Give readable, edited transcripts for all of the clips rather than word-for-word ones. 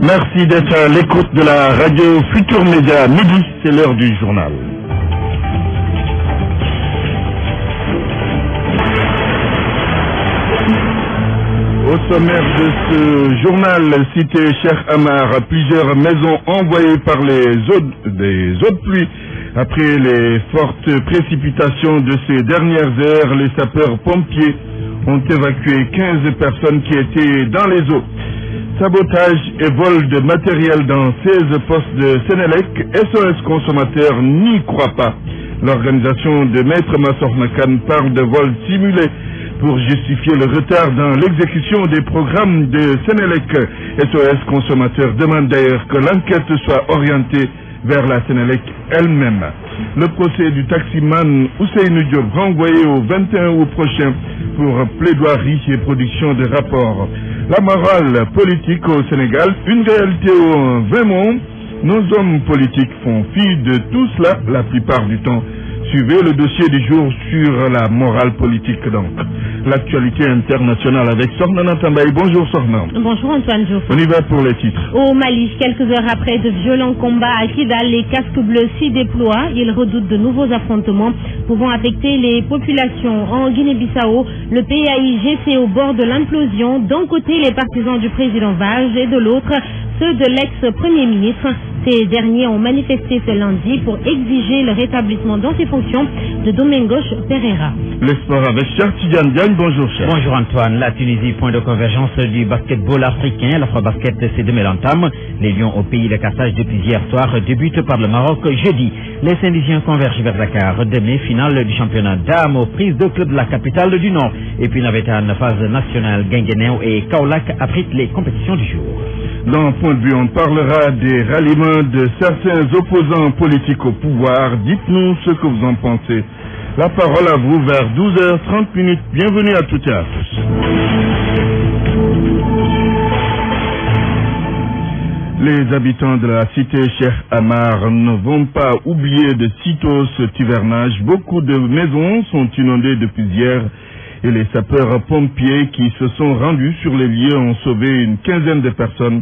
Merci d'être à l'écoute de la radio Futur Média. Midi, c'est l'heure du journal. Au sommaire de ce journal, cité Cheikh Amar, plusieurs maisons envoyées par des eaux de pluie. Après les fortes précipitations de ces dernières heures, les sapeurs-pompiers ont évacué 15 personnes qui étaient dans les eaux. Sabotage et vol de matériel dans 16 postes de Sénélec, SOS Consommateurs n'y croit pas. L'organisation de Maître Massor Makan parle de vol simulé pour justifier le retard dans l'exécution des programmes de Sénélec. SOS Consommateurs demande d'ailleurs que l'enquête soit orientée vers la Sénélec elle-même. Le procès du taximan Ousseynou Diop renvoyé au 21 août prochain pour plaidoirie et production de rapports. La morale politique au Sénégal, une réalité au Vermont. Nos hommes politiques font fi de tout cela la plupart du temps. Suivez le dossier du jour sur la morale politique donc. L'actualité internationale avec Sorna Natambaye. Bonjour Sorna. Bonjour Antoine Diouf. On y va pour les titres. Au Mali, quelques heures après de violents combats à Kidal, les casques bleus s'y déploient. Ils redoutent de nouveaux affrontements pouvant affecter les populations. En Guinée-Bissau, le PAIGC au bord de l'implosion. D'un côté, les partisans du président Vage et de l'autre, ceux de l'ex-premier ministre. Ces derniers ont manifesté ce lundi pour exiger le rétablissement dans ses fonctions de Domingos Pereira. Le sport avec Cher Tidiane Diagne. Bonjour Cher. Bonjour Antoine. La Tunisie, point de convergence du basketball africain. L'Afro-Basket s'est demain l'entame. Les Lions au pays de Cassage depuis hier soir débutent par le Maroc jeudi. Les Saint-Louisiens convergent vers Dakar. Demain, finale du championnat dames aux prises de clubs de la capitale du Nord. Et puis Navetan, phase nationale, Guinguinéo et Kaolack abritent les compétitions du jour. Dans Point de vue, on parlera des ralliements de certains opposants politiques au pouvoir. Dites-nous ce que vous en pensez. La parole à vous vers 12h30. Bienvenue à toutes et à tous. Les habitants de la cité Cheikh Amar ne vont pas oublier de sitôt cet hivernage. Beaucoup de maisons sont inondées depuis hier et les sapeurs-pompiers qui se sont rendus sur les lieux ont sauvé une quinzaine de personnes.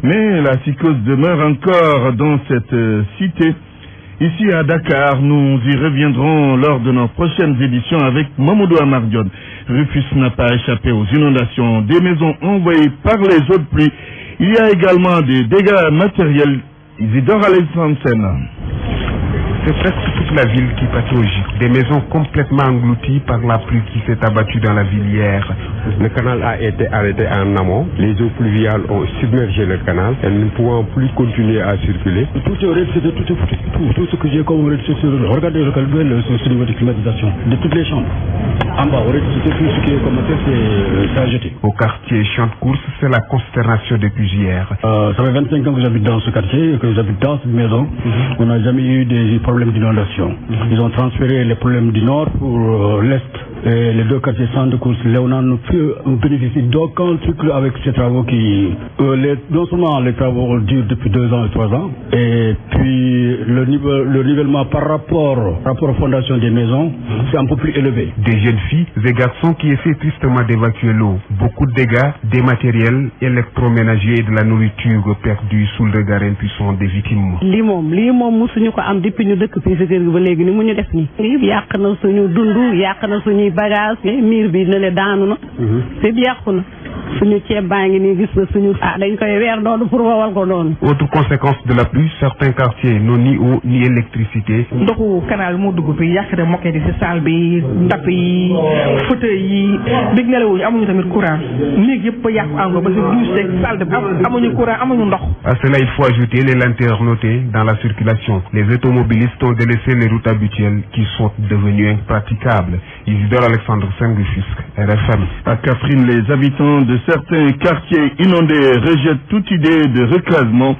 Mais la psychose demeure encore dans cette cité. Ici à Dakar, nous y reviendrons lors de nos prochaines éditions avec Mamoudou Amardion. Rufus n'a pas échappé aux inondations des maisons envoyées par les eaux de pluie. Il y a également des dégâts matériels. Isidore Alexandre Sen. C'est presque toute la ville qui patauge. Des maisons complètement englouties par la pluie qui s'est abattue dans la ville hier. Le canal a été arrêté en amont. Les eaux pluviales ont submergé le canal. Elles ne pouvant plus continuer à circuler. Tout ce que j'ai comme regardez le calcul sur le niveau de climatisation de toutes les chambres. En bas, tout ce qui est commencé, c'est à jeter. Au quartier Champ-de-Course, c'est la consternation depuis hier. Ça fait 25 ans que j'habite dans ce quartier, que j'habite dans cette maison. On n'a jamais eu des problèmes d'inondation. Ils ont transféré les problèmes du nord pour l'est. Et les deux quartiers Champ-de-Course, Léonan ne peut bénéficier d'aucun truc avec ces travaux qui... non seulement les travaux durent depuis 2 ans et 3 ans, et puis le nivellement par rapport aux fondations des maisons, c'est un peu plus élevé. Des jeunes filles et garçons qui essaient tristement d'évacuer l'eau. Beaucoup de dégâts, des matériels électroménagers et de la nourriture perdus sous le regard impuissant des victimes. Lii moom musuñu ko am depuis ñu dëkk fii si kër gi ba léegi ni mu ñu def nii. Yàq na suñu dund, yàq na suñuy bagage, miir bi ne le daanu na. C'est yàqu na. Suñu ceeb baa ngi nii gis na suñu dañ koy weer noonu pour wawal ko noonu. Autre conséquence de la pluie, certains quartiers n'ont ni eau ni électricité. Ndoxu canal bi moo dugg fi yàq na moquette yi si salle bi, ndap yi, fauteuil yi, big nelawuñu amuñu tamit courant. Néeg yëpp a yàqu encore parce que douche ak salle de amuñu courant amuñu ndox. À cela, il faut ajouter les lanternes notées dans la circulation. Les automobilistes ont délaissé les routes habituelles qui sont devenues impraticables. Isidore Alexandre Saint-Rufusque, RFM. À Catherine, les habitants de certains quartiers inondés rejettent toute idée de reclasement.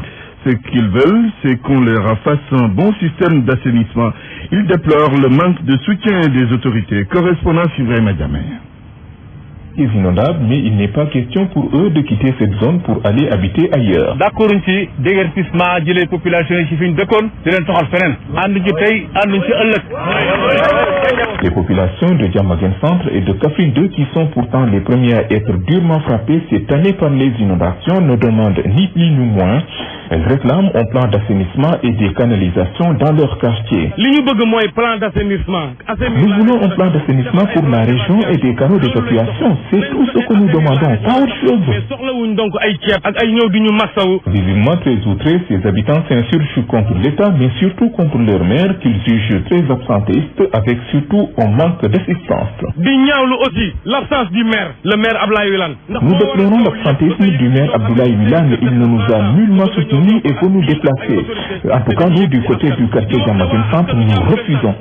Ce qu'ils veulent, c'est qu'on leur fasse un bon système d'assainissement. Ils déplorent le manque de soutien des autorités. Correspondant Ibrahim Adjamé. quartiers inondables, mais il n'est pas question pour eux de quitter cette zone pour aller habiter ailleurs. D'accord ci déguerpissement jëlee population yi ci fi ñu dëkkoon di leen toxal feneen ànduñ ci tey ànduñ ci ëllëg. Les populations de Diamaguène Centre et de Kaffrine 2, qui sont pourtant les premières à être durement frappées cette année par les inondations, ne demandent ni plus ni moins. Elles réclament un plan d'assainissement et des canalisations dans leur quartier. Plan d'assainissement. Nous voulons un plan d'assainissement pour la région et des canaux d'évacuation. C'est tout ce que nous demandons, pas autre chose. Visiblement très outrés, ces habitants s'insurgent contre l'État, mais surtout contre leur maire, qu'ils jugent très absentéiste, avec surtout un manque d'assistance. Aussi l'absence du maire, le maire Abdoulaye Wilane. Nous déplorons l'absentéisme du maire Abdoulaye Wilane. Il ne nous a nullement soutenus et vous nous déplacer. En tout cas, nous, du côté du quartier Diamaguène Centre, nous refusons.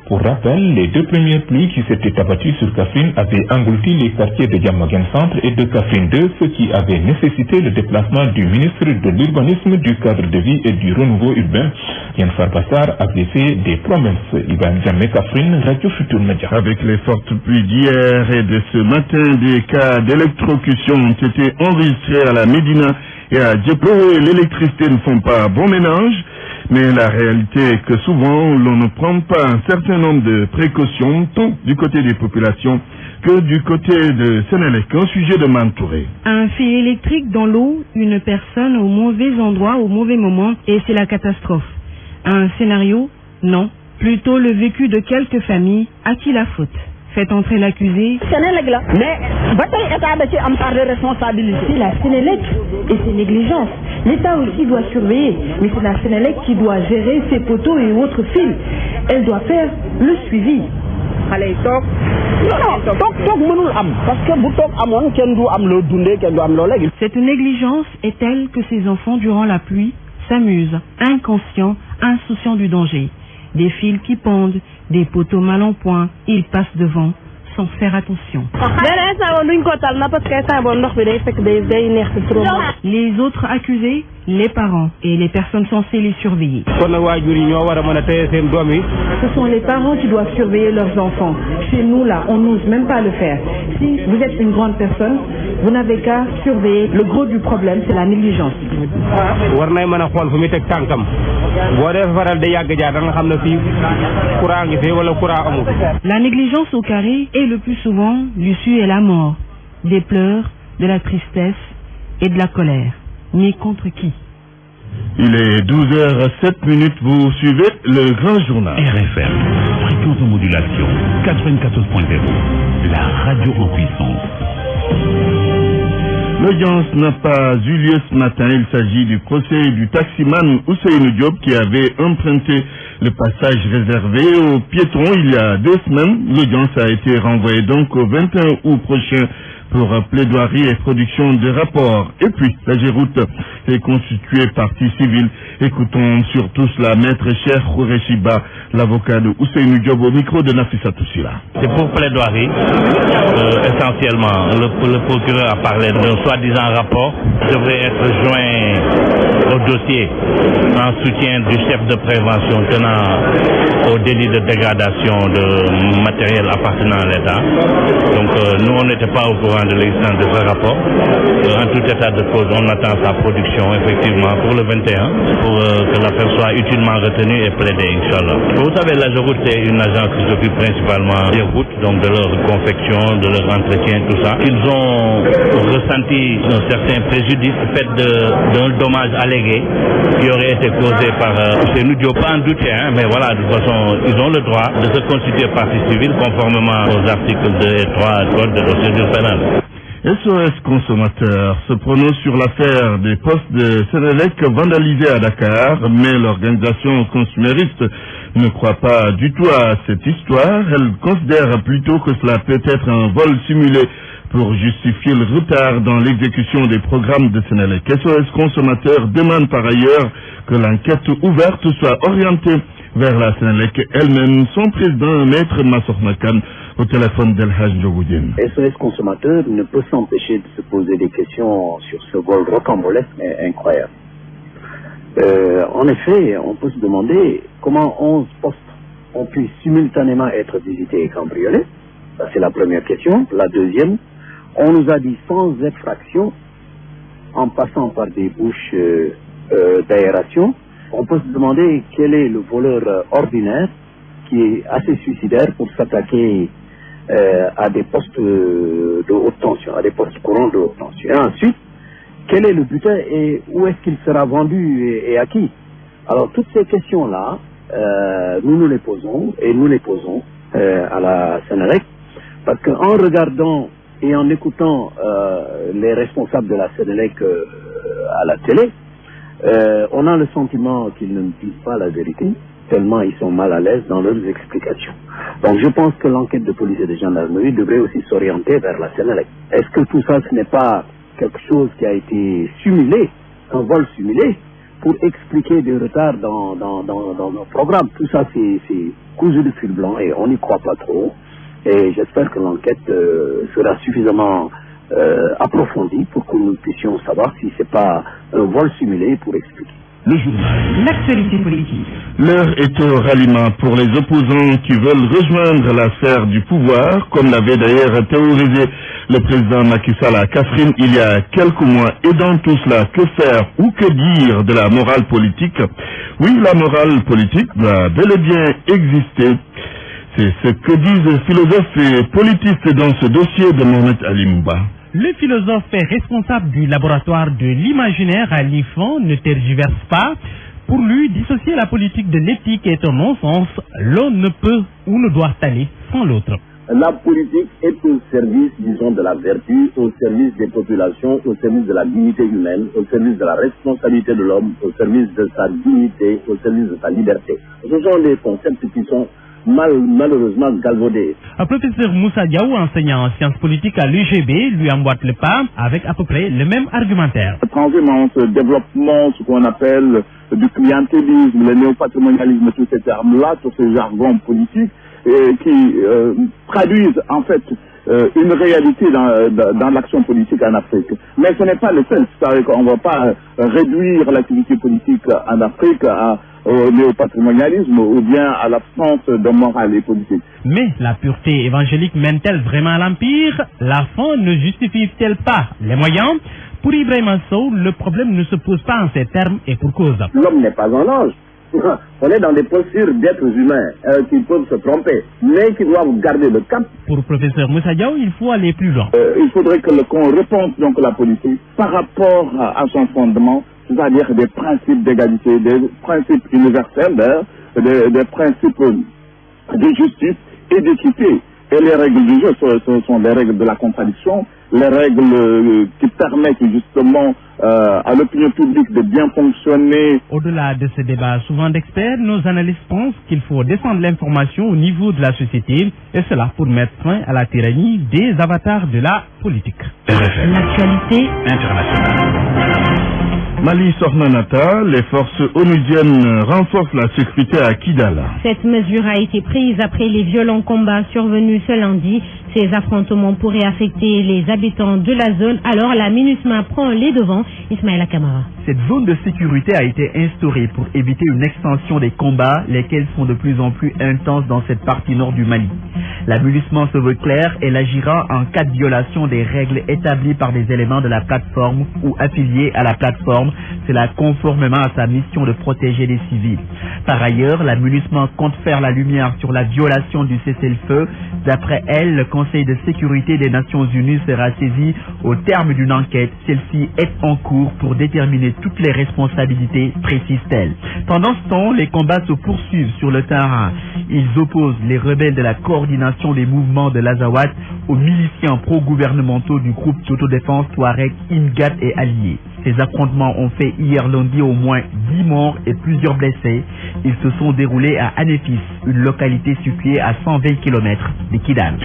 Pour rappel, les deux premières pluies qui s'étaient abattues sur Kaffrine avaient englouti les quartiers de Diamaguène Centre et de Kaffrine 2, ce qui avait nécessité le déplacement du ministre de l'Urbanisme, du cadre de vie et du renouveau urbain. Yann Farbassar avait fait des promesses. Ivan Djamé, Kaffrine, Radio Futur Média. Avec les fortes pluies d'hier et de ce matin, des cas d'électrocution ont été enregistrés à la Médina et à Dieppe. L'électricité ne font pas bon ménage, mais la réalité est que souvent l'on ne prend pas un certain nombre de précautions, tant du côté des populations que du côté de Sénélec. Un sujet de Mantouré. Un fil électrique dans l'eau, une personne au mauvais endroit au mauvais moment, et c'est la catastrophe. Un scénario? Non. Plutôt le vécu de quelques familles. À qui la faute? Faites entrer l'accusé. Mais de responsabilité. C'est la Sénélec et ses négligences. L'État aussi doit surveiller, mais c'est la Sénélec qui doit gérer ses poteaux et autres fils. Elle doit faire le suivi. Cette négligence est telle que ces enfants, durant la pluie, s'amusent, inconscients, insouciants du danger. Des fils qui pendent, des poteaux mal en point, ils passent devant sans faire attention. Les autres accusés, les parents et les personnes censées les surveiller. Ce sont les parents qui doivent surveiller leurs enfants. Chez nous, là, on n'ose même pas le faire. Si vous êtes une grande personne, vous n'avez qu'à surveiller. Le gros du problème, c'est la négligence. La négligence au carré est le plus souvent l'issue est la mort, des pleurs, de la tristesse et de la colère. Mais contre qui? Il est 12h07, vous suivez le grand journal. RFM, fréquence de modulation, 94.0, la radio en puissance. L'audience n'a pas eu lieu ce matin. Il s'agit du procès du taximan Ousseynou Diop qui avait emprunté le passage réservé aux piétons il y a 2 semaines. L'audience a été renvoyée donc au 21 août prochain pour plaidoirie et production de rapports. Et puis, la Géroute est constituée partie civile. Écoutons surtout cela, maître Cheikh Khourechiba, l'avocat de Ousseynou Diop au micro de Nafissa Toussila. C'est pour plaidoirie, essentiellement. Le procureur a parlé d'un soi-disant rapport qui devrait être joint au dossier en soutien du chef de prévention tenant au délit de dégradation de matériel appartenant à l'État. Donc nous, on n'était pas au courant de l'existence de ce rapport. En tout état de cause, on attend sa production, effectivement, pour le 21, pour que l'affaire soit utilement retenue et plaidée, Inch'Allah. Vous savez, la Géroute, c'est une agence qui s'occupe principalement des routes, donc de leur confection, de leur entretien, tout ça. Ils ont ressenti un certain préjudice fait d'un dommage allégué qui aurait été causé par Ousseynou Diop, pas en douter, hein, mais voilà, de toute façon, ils ont le droit de se constituer partie civile conformément aux articles 2 et 3 du Code de procédure pénale. SOS Consommateurs se prononce sur l'affaire des postes de Sénélec vandalisés à Dakar, mais l'organisation consumériste ne croit pas du tout à cette histoire. Elle considère plutôt que cela peut être un vol simulé pour justifier le retard dans l'exécution des programmes de Sénélec. SOS Consommateurs demande par ailleurs que l'enquête ouverte soit orientée vers la Sénélec elle-même. Son président, Maître Massokhna Kane, au téléphone d'El Hadj Ndiogoudine. SOS Consommateurs ne peut s'empêcher de se poser des questions sur ce vol rocambolesque et incroyable. En effet, on peut se demander comment 11 postes ont pu simultanément être visités et cambriolés. Ça, c'est la première question. La deuxième, On nous a dit sans effraction, en passant par des bouches d'aération. On peut se demander quel est le voleur ordinaire qui est assez suicidaire pour s'attaquer à des postes de haute tension, à des postes courants de haute tension. Et ensuite, quel est le butin et où est-ce qu'il sera vendu et à qui? Alors toutes ces questions-là, nous les posons et nous les posons à la Sénélec, parce qu'en regardant et en écoutant les responsables de la Sénélec à la télé, on a le sentiment qu'ils ne disent pas la vérité, tellement ils sont mal à l'aise dans leurs explications. Donc je pense que l'enquête de police et de gendarmerie devrait aussi s'orienter vers la Sénélec. Est-ce que tout ça, ce n'est pas quelque chose qui a été simulé, un vol simulé, pour expliquer des retards dans nos programmes? Tout ça, c'est cousu de fil blanc et on n'y croit pas trop. Et j'espère que l'enquête sera suffisamment approfondie pour que nous puissions savoir si ce n'est pas un vol simulé pour expliquer. Le journal. L'actualité politique. L'heure est au ralliement pour les opposants qui veulent rejoindre la sphère du pouvoir, comme l'avait d'ailleurs théorisé le président Macky Sall à Kaffrine il y a quelques mois. Et dans tout cela, que faire ou que dire de la morale politique? Oui, la morale politique va bel et bien exister. C'est ce que disent philosophes et politistes dans ce dossier de Mohamed Ali Mouba. Le philosophe responsable du laboratoire de l'imaginaire à l'IFAN ne tergiverse pas. Pour lui, dissocier la politique de l'éthique est un non-sens. L'un ne peut ou ne doit aller sans l'autre. La politique est au service, disons, de la vertu, au service des populations, au service de la dignité humaine, au service de la responsabilité de l'homme, au service de sa dignité, au service de sa liberté. Ce sont des concepts qui sont malheureusement galvaudé. Un professeur Moussa Diaw, enseignant en sciences politiques à l'UGB, lui emboîte le pas avec à peu près le même argumentaire. Transhumance, développement, ce qu'on appelle du clientélisme, le néopatrimonialisme, tous ces termes-là, tous ces jargons politiques qui traduisent en fait une réalité dans l'action politique en Afrique. Mais ce n'est pas le seul. C'est-à-dire qu'on ne va pas réduire l'activité politique en Afrique au néopatrimonialisme ou bien à l'absence de morale et politique. Mais la pureté évangélique mène-t-elle vraiment à l'empire? La fin ne justifie-t-elle pas les moyens? Pour Ibrahima Sow, le problème ne se pose pas en ces termes et pour cause. L'homme n'est pas un ange. On est dans des postures d'êtres humains qui peuvent se tromper, mais qui doivent garder le cap. Pour le professeur Moussa Diaw, il faut aller plus loin. Il faudrait qu'on repense donc la politique par rapport à son fondement, c'est-à-dire des principes d'égalité, des principes universels, des principes de justice et d'équité. Et les règles du jeu, ce sont les règles de la contradiction, les règles qui permettent justement à l'opinion publique de bien fonctionner. Au-delà de ce débat souvent d'experts, nos analystes pensent qu'il faut descendre l'information au niveau de la société, et cela pour mettre fin à la tyrannie des avatars de la politique. L'actualité internationale. Mali Sornanata, les forces onusiennes renforcent la sécurité à Kidal. Cette mesure a été prise après les violents combats survenus ce lundi. Ces affrontements pourraient affecter les habitants de la zone. Alors la MINUSMA prend les devants. Ismaël Akamara. Cette zone de sécurité a été instaurée pour éviter une extension des combats, lesquels sont de plus en plus intenses dans cette partie nord du Mali. La MINUSMA se veut claire, elle agira en cas de violation des règles établies par des éléments de la plateforme ou affiliés à la plateforme, cela conformément à sa mission de protéger les civils. Par ailleurs, la MINUSMA compte faire la lumière sur la violation du cessez-le-feu. D'après elle, le Conseil de sécurité des Nations Unies sera saisi au terme d'une enquête. Celle-ci est en cours pour déterminer toutes les responsabilités, précise-t-elle. Pendant ce temps, les combats se poursuivent sur le terrain. Ils opposent les rebelles de la coordination des mouvements de l'Azawad aux miliciens pro-gouvernementaux du groupe d'autodéfense Touareg, Ingat et alliés. Ces affrontements ont fait hier lundi au moins 10 morts et plusieurs blessés. Ils se sont déroulés à Anefis, une localité située à 120 km de Kidal.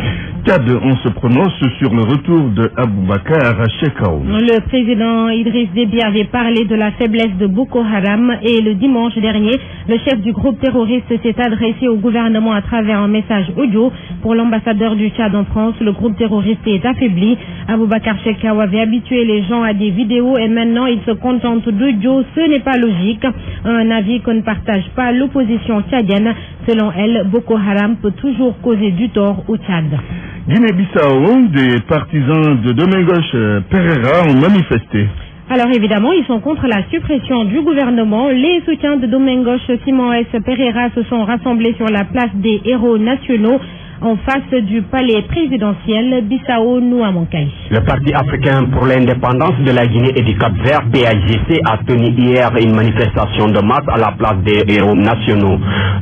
Tchad, on se prononce sur le retour de Aboubakar Shekau. Le président Idriss Déby avait parlé de la faiblesse de Boko Haram et le dimanche dernier, le chef du groupe terroriste s'est adressé au gouvernement à travers un message audio. Pour l'ambassadeur du Tchad en France, le groupe terroriste est affaibli. Aboubakar Shekau avait habitué les gens à des vidéos et maintenant il se contente d'audio. Ce n'est pas logique. Un avis qu'on ne partage pas l'opposition tchadienne. Selon elle, Boko Haram peut toujours causer du tort au Tchad. Guinée-Bissau, des partisans de Domingos Pereira ont manifesté. Alors évidemment, ils sont contre la suppression du gouvernement. Les soutiens de Domingos Simões Pereira se sont rassemblés sur la place des héros nationaux en face du palais présidentiel Bissau Nouamontaigne. Le Parti africain pour l'indépendance de la Guinée et du Cap-Vert, PAIGC, a tenu hier une manifestation de masse à la place des héros nationaux.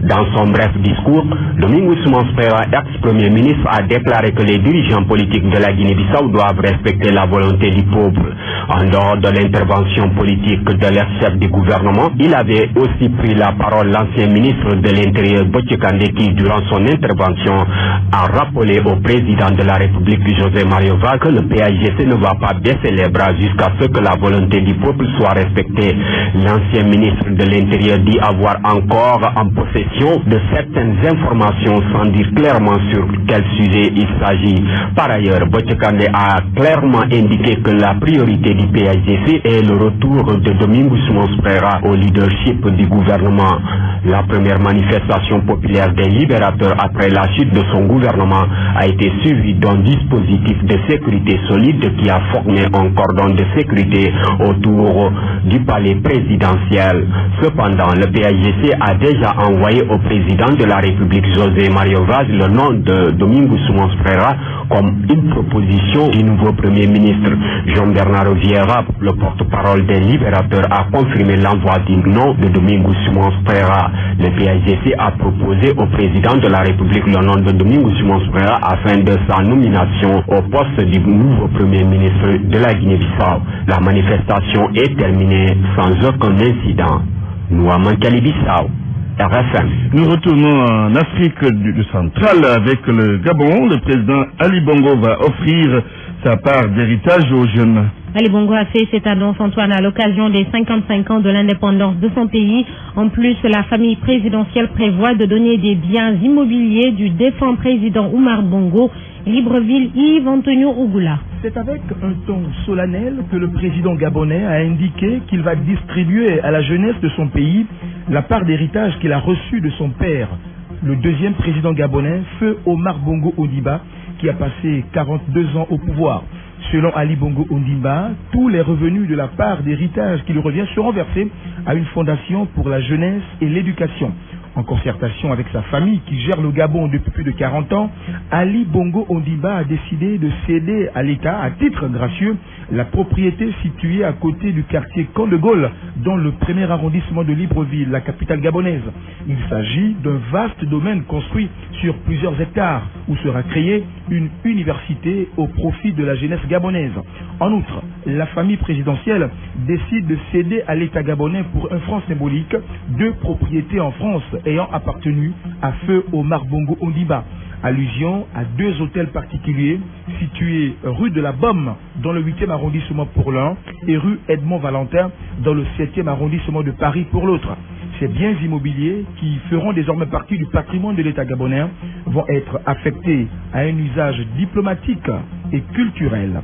Dans son bref discours, Domingos Simões Pereira, ex-premier ministre, a déclaré que les dirigeants politiques de la Guinée-Bissau doivent respecter la volonté du peuple. En dehors de l'intervention politique de l'ex-chef du gouvernement, il avait aussi pris la parole l'ancien ministre de l'Intérieur Botchekande qui, durant son intervention, a rappelé au président de la République José Mario Vaz que le PAIGC ne va pas baisser les bras jusqu'à ce que la volonté du peuple soit respectée. L'ancien ministre de l'Intérieur dit avoir encore en possession de certaines informations sans dire clairement sur quel sujet il s'agit. Par ailleurs, Botchekande a clairement indiqué que la priorité du PAIGC est le retour de Domingos Simões Pereira au leadership du gouvernement. La première manifestation populaire des libérateurs après la chute de son gouvernement a été suivi d'un dispositif de sécurité solide qui a formé un cordon de sécurité autour du palais présidentiel. Cependant, le PAIGC a déjà envoyé au président de la République José Mario Vaz le nom de Domingos Simões Pereira comme une proposition du nouveau Premier ministre. Jean-Bernard Vieira, le porte-parole des libérateurs, a confirmé l'envoi du nom de Domingos Simões Pereira. Le PAIGC a proposé au président de la République le nom de Domingos Simões Pereira afin de sa nomination au poste du nouveau Premier ministre de la Guinée-Bissau. La manifestation est terminée sans aucun incident. Nouamontaigne Bissau. RFM. Nous retournons en Afrique centrale avec le Gabon. Le président Ali Bongo va offrir sa part d'héritage aux jeunes. Ali Bongo a fait cette annonce, Antoine, à l'occasion des 55 ans de l'indépendance de son pays. En plus, la famille présidentielle prévoit de donner des biens immobiliers du défunt président Oumar Bongo. Libreville, Yves Antonio Ougoula. C'est avec un ton solennel que le président gabonais a indiqué qu'il va distribuer à la jeunesse de son pays la part d'héritage qu'il a reçue de son père, le deuxième président gabonais, feu Omar Bongo Ondimba, qui a passé 42 ans au pouvoir. Selon Ali Bongo Ondimba, tous les revenus de la part d'héritage qui lui revient seront versés à une fondation pour la jeunesse et l'éducation. En concertation avec sa famille qui gère le Gabon depuis plus de 40 ans, Ali Bongo Ondimba a décidé de céder à l'État, à titre gracieux, la propriété située à côté du quartier Camp de Gaulle, dans le premier arrondissement de Libreville, la capitale gabonaise. Il s'agit d'un vaste domaine construit sur plusieurs hectares, où sera créée une université au profit de la jeunesse gabonaise. En outre, la famille présidentielle décide de céder à l'État gabonais pour un franc symbolique 2 propriétés en France ayant appartenu à feu Omar Bongo Ondimba. Allusion à 2 hôtels particuliers situés rue de la Baume dans le 8e arrondissement pour l'un et rue Edmond Valentin dans le 7e arrondissement de Paris pour l'autre. Ces biens immobiliers qui feront désormais partie du patrimoine de l'État gabonais vont être affectés à un usage diplomatique et culturel.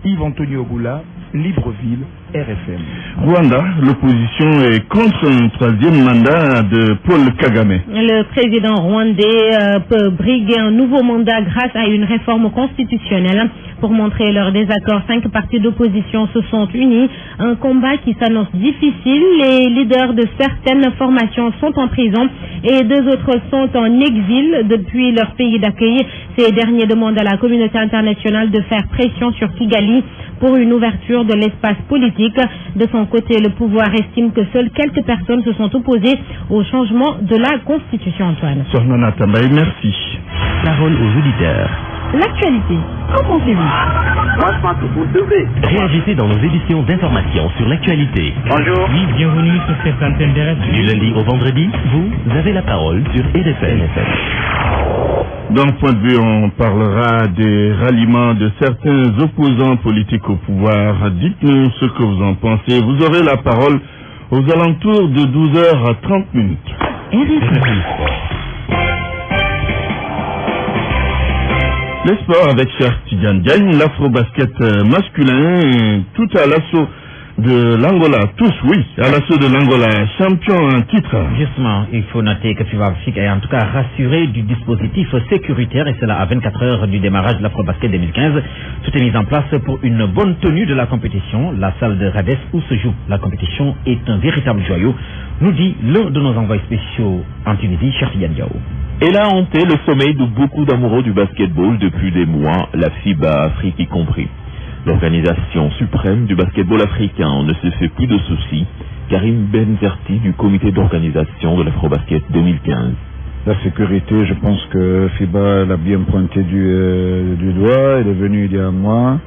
Yves Antonio Goula, Libreville, RFM. Rwanda, l'opposition est contre un 3e mandat de Paul Kagame. Le président rwandais peut briguer un nouveau mandat grâce à une réforme constitutionnelle. Pour montrer leur désaccord, 5 partis d'opposition se sont unis. Un combat qui s'annonce difficile. Les leaders de certaines formations sont en prison et 2 autres sont en exil depuis leur pays d'accueil. Ces derniers demandent à la communauté internationale de faire pression sur Kigali pour une ouverture de l'espace politique. De son côté, le pouvoir estime que seules quelques personnes se sont opposées au changement de la Constitution, Antoine. Sornana Tambaye, merci. Parole aux auditeurs. L'actualité, qu'en pensez-vous? Moi, je pense que vous devez. Réagissez dans nos éditions d'information sur l'actualité. Bonjour. Oui, bienvenue sur cette antenne de radio. Du lundi au vendredi, vous avez la parole sur RFM. Dans le point de vue, on parlera des ralliements de certains opposants politiques au pouvoir. Dites-nous ce que vous en pensez. Vous aurez la parole aux alentours de 12h30. Les sports avec Cher Tidiane Diagne, l'afro-basket masculin, tout à l'assaut de l'Angola, tous oui, à l'assaut de l'Angola, champion en titre. Justement, il faut noter que FIBA Afrique est en tout cas rassuré du dispositif sécuritaire, et cela à 24 heures du démarrage de l'Afrobasket 2015. Tout est mis en place pour une bonne tenue de la compétition. La salle de Rades où se joue la compétition est un véritable joyau, nous dit l'un de nos envoyés spéciaux en Tunisie, Cheikh Diao. Elle a hanté le sommeil de beaucoup d'amoureux du basketball depuis des mois, la FIBA Afrique y compris. L'organisation suprême du basketball africain ne se fait plus de soucis. Karim Benzerti du comité d'organisation de l'Afrobasket 2015. La sécurité, je pense que FIBA l'a bien pointé du doigt. Elle est venue il y a un mois.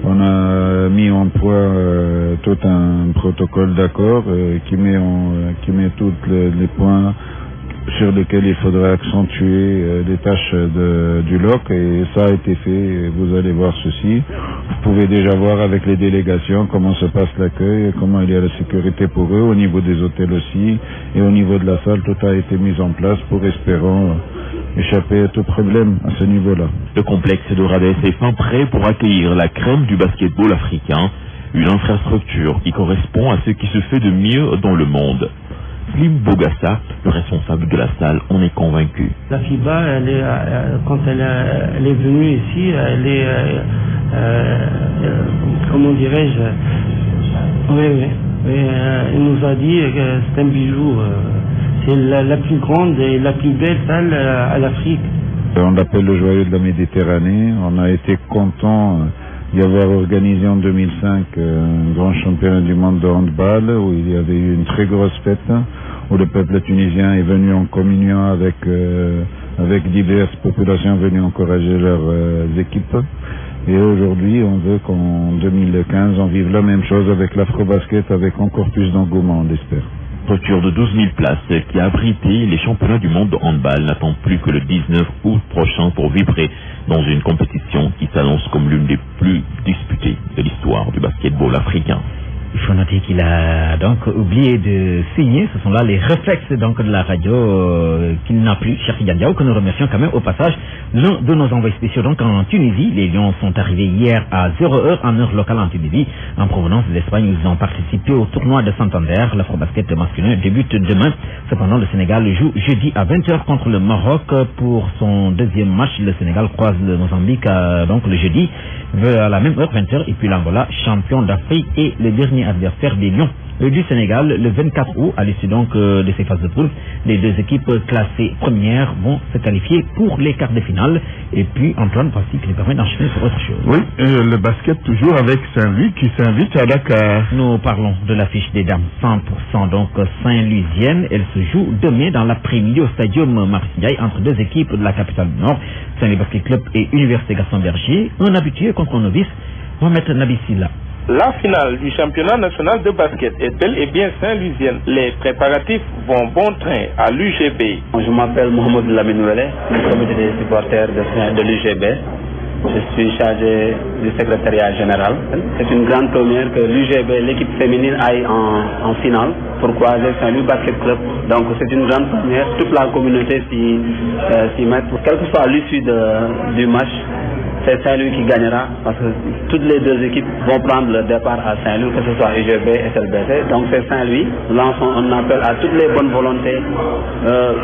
On a mis en point tout un protocole d'accord qui met tous les points sur lesquels il faudra accentuer les tâches du LOC, et ça a été fait. Vous allez voir ceci. Vous pouvez déjà voir avec les délégations comment se passe l'accueil, comment il y a la sécurité pour eux, au niveau des hôtels aussi, et au niveau de la salle, tout a été mis en place pour espérant échapper à tout problème à ce niveau-là. Le complexe de Rades est fin prêt pour accueillir la crème du basketball africain, une infrastructure qui correspond à ce qui se fait de mieux dans le monde. Slim Bogassa, le responsable de la salle, en est convaincu. La FIBA, quand elle est venue ici, elle est, comment dirais-je, il nous a dit que c'est un bijou, c'est la plus grande et la plus belle salle à l'Afrique. On l'appelle le joyau de la Méditerranée. On a été content d'y avoir organisé en 2005 un grand championnat du monde de handball où il y avait eu une très grosse fête, où le peuple tunisien est venu en communion avec diverses populations venues encourager leurs équipes. Et aujourd'hui, on veut qu'en 2015, on vive la même chose avec l'Afrobasket, avec encore plus d'engouement, on l'espère. Structure de 12 000 places qui a abrité les championnats du monde de handball n'attend plus que le 19 août prochain pour vibrer dans une compétition qui s'annonce comme l'une des plus disputées de l'histoire du basketball africain. Il faut noter qu'il a donc oublié de signer, ce sont là les réflexes donc de la radio qu'il n'a plus, Cheikh Diao, que nous remercions quand même au passage. L'un de nos envoyés spéciaux donc en Tunisie, les Lions sont arrivés hier à 0h en heure locale en Tunisie, en provenance de l'Espagne. Ils ont participé au tournoi de Santander. L'Afrobasket masculin débute demain. Cependant, le Sénégal joue jeudi à 20h contre le Maroc pour son deuxième match. Le Sénégal croise le Mozambique donc le jeudi à la même heure, 20h, et puis l'Angola, champion d'Afrique et le dernier adversaire des Lions du Sénégal le 24 août, à l'issue donc de ces phases de poule. Les deux équipes classées premières vont se qualifier pour les quarts de finale. Et puis Antoine Passy qui nous permet d'enchaîner sur autre chose. Oui, le basket toujours avec Saint-Louis qui s'invite à Dakar. Nous parlons de l'affiche des dames 100% donc Saint-Louisienne. Elle se joue demain dans l'après-midi au stadium Marseillais entre deux équipes de la capitale du Nord, Saint-Louis Basket Club et Université Gaston Berger. Un habitué contre un novice, Mohamed Nabissila. La finale du championnat national de basket est bel et bien Saint-Louisienne. Les préparatifs vont bon train à l'UGB. Je m'appelle Mohamed Laminouele, du comité des supporters de l'UGB. Je suis chargé du secrétariat général. C'est une grande première que l'UGB, l'équipe féminine, aille en finale pour croiser Saint-Louis Basket Club. Donc c'est une grande première. Toute la communauté s'y met. Quelle que soit l'issue du match, c'est Saint-Louis qui gagnera parce que toutes les deux équipes vont prendre le départ à Saint-Louis, que ce soit UGB et SLBC. Donc c'est Saint-Louis. Nous lançons un appel à toutes les bonnes volontés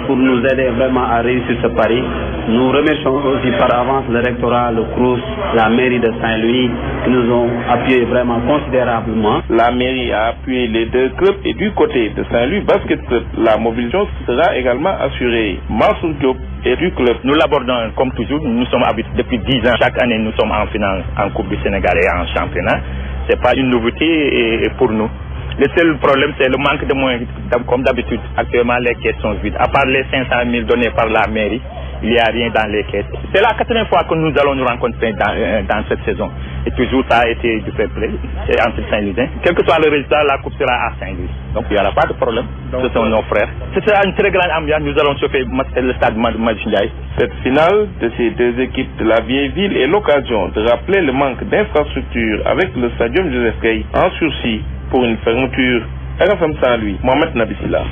pour nous aider vraiment à réussir ce pari. Nous remercions aussi par avance le rectorat, le CROUS, la mairie de Saint-Louis qui nous ont appuyés vraiment considérablement. La mairie a appuyé les deux clubs et du côté de Saint-Louis Basket Club, la mobilisation sera également assurée. Mansour Diop et du club. Nous l'abordons comme toujours, nous sommes habitués depuis 10 ans. Chaque année, nous sommes en finale en Coupe du Sénégal et en championnat. Ce n'est pas une nouveauté pour nous. Le seul problème, c'est le manque de moyens. Comme d'habitude, actuellement, les caisses sont vides. À part les 500 000 donnés par la mairie, il n'y a rien dans les caisses. C'est la 4e fois que nous allons nous rencontrer dans cette saison. Et toujours, ça a été du fair play entre Saint-Louisiens. Quel que soit le résultat, la coupe sera à Saint-Louis. Donc, il n'y aura pas de problème. Ce sont nos frères. Ce sera une très grande ambiance. Nous allons chauffer le stade Madjindiaï. Cette finale de ces deux équipes de la vieille ville est l'occasion de rappeler le manque d'infrastructures avec le stadium Joseph Gueye en sursis pour une fermeture. RFM Saint-Louis, Mohamed Nabissila.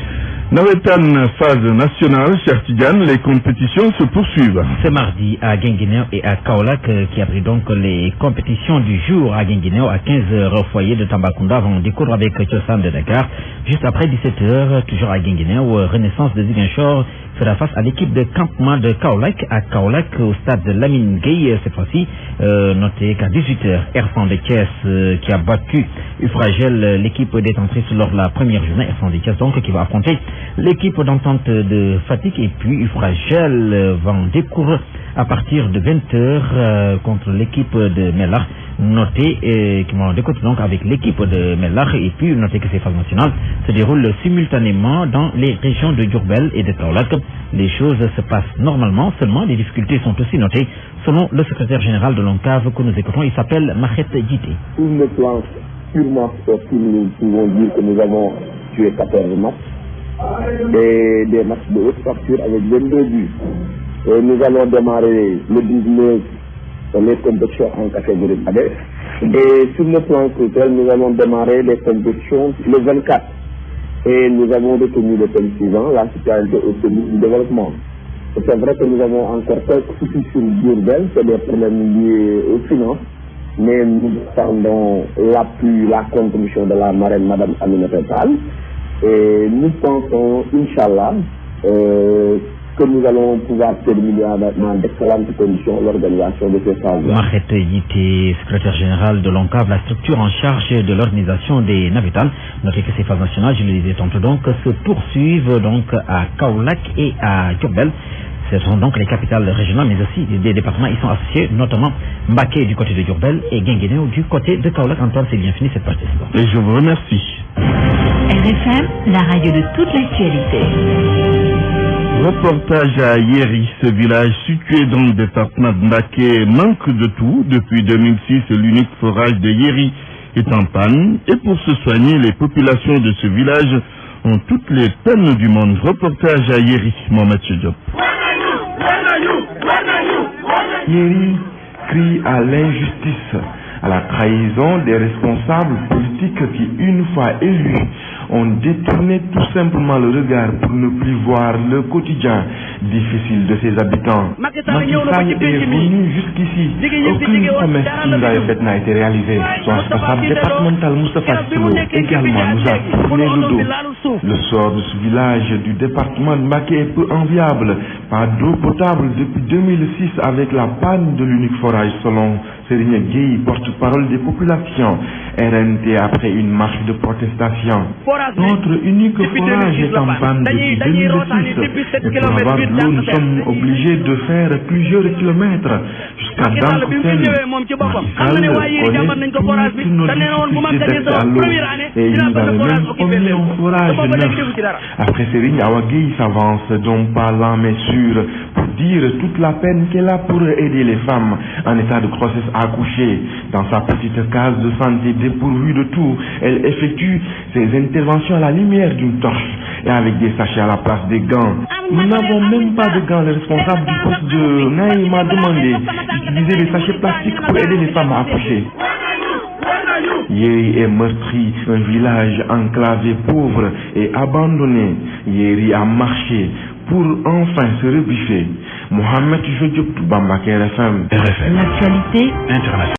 Nawetan phase nationale, cher Tidiane, les compétitions se poursuivent. Ce mardi à Guinguinéo et à Kaolack qui abrite donc les compétitions du jour à Guinguinéo à 15h au foyer de Tambacounda vont découvrir avec Tiosan de Dakar. Juste après 17h, toujours à Guinguinéo, Renaissance de Ziguinchor fera face à l'équipe de campement de Kaolack à Kaolack au stade de Lamine Gueye cette fois-ci. Notez qu'à 18h, Erfan de Thiès qui a battu Ufragel, l'équipe détentrice lors de la première journée. Erfan de Thiès donc qui va affronter l'équipe d'entente de Fatigue et puis Ufragel va en découvrir à partir de 20h contre l'équipe de Mellar. Notez qui vont découvrir donc avec l'équipe de Mellar et puis notez que ces phases nationales se déroulent simultanément dans les régions de Diourbel et de Kaolack. Les choses se passent normalement, seulement les difficultés sont aussi notées selon le secrétaire général de l'ONCAV que nous écoutons. Il s'appelle Mahet Djité. Sur le plan purement sportif, nous pouvons dire que nous avons tué 14 matchs et des matchs de haute facture avec 22 buts. Et nous allons démarrer le 19 les compétitions en catégorie cadet. Et sur le plan culturel, nous allons démarrer les compétitions le 24. Et nous avons retenu le thème suivant, la citoyenneté au service du développement. C'est vrai que nous avons encore quelques soucis sur Diourbel, c'est des problèmes liés aux finances, mais nous attendons l'appui, la contribution de la marraine Madame Aminata Tall. Et nous pensons, Inch'Allah, que nous allons pouvoir terminer dans d'excellentes conditions l'organisation de ces phases. Mahet Yité, secrétaire général de l'ONCAV, la structure en charge de l'organisation des Navétales. Notez que ces phases nationales, je le disais tantôt donc, se poursuivent donc à Kaolack et à Diourbel. Ce sont donc les capitales régionales, mais aussi des départements. Ils sont associés, notamment Mbaké du côté de Diourbel et Guinguinéo du côté de Kaolack. Antoine, c'est bien fini cette partie. Et je vous remercie. RFM, la radio de toute l'actualité. Reportage à Yeri, ce village situé dans le département de Mbaké manque de tout. Depuis 2006, l'unique forage de Yeri est en panne. Et pour se soigner, les populations de ce village ont toutes les peines du monde. Reportage à Yeri, Mohamed Diop. Yeri crie à l'injustice, à la trahison des responsables politiques qui, une fois élus, ont détourné tout simplement le regard pour ne plus voir le quotidien difficile de ses habitants. Macky Sall est venu jusqu'ici. Aucune promesse qu'il nous avait faite n'a été réalisée. Son responsable départemental Moustapha Silo également nous a tourné le dos. Le sort de ce village du département de Mbaké est peu enviable. Pas d'eau potable depuis 2006 avec la panne de l'unique forage selon Serigne Gueye, porte-parole des populations. RNT après une marche de protestation. Notre unique forage est en panne depuis 2006. Et pour avoir de l'eau, nous sommes obligés de faire plusieurs kilomètres jusqu'à Dankouten. Macky Sall connaît toutes nos difficultés d'accès à l'eau et il nous avait même promis un forage neuf. Après Serigne Awa Gueye s'avance donc pas lent mais sûr pour dire toute la peine qu'elle a pour aider les femmes en état de grossesse à accoucher. Dans sa petite case de santé dépourvue de tout, elle effectue ses interventions à la lumière d'une torche et avec des sachets à la place des gants. Nous n'avons même pas de gants. Le responsable du poste de Naïm m'a demandé d'utiliser des sachets plastiques pour aider les femmes à accoucher. Yeri est meurtri, un village enclavé, pauvre et abandonné. Yeri a marché pour enfin se rebiffer. Mohamed Diop, Bambaké RFM. L'actualité internationale.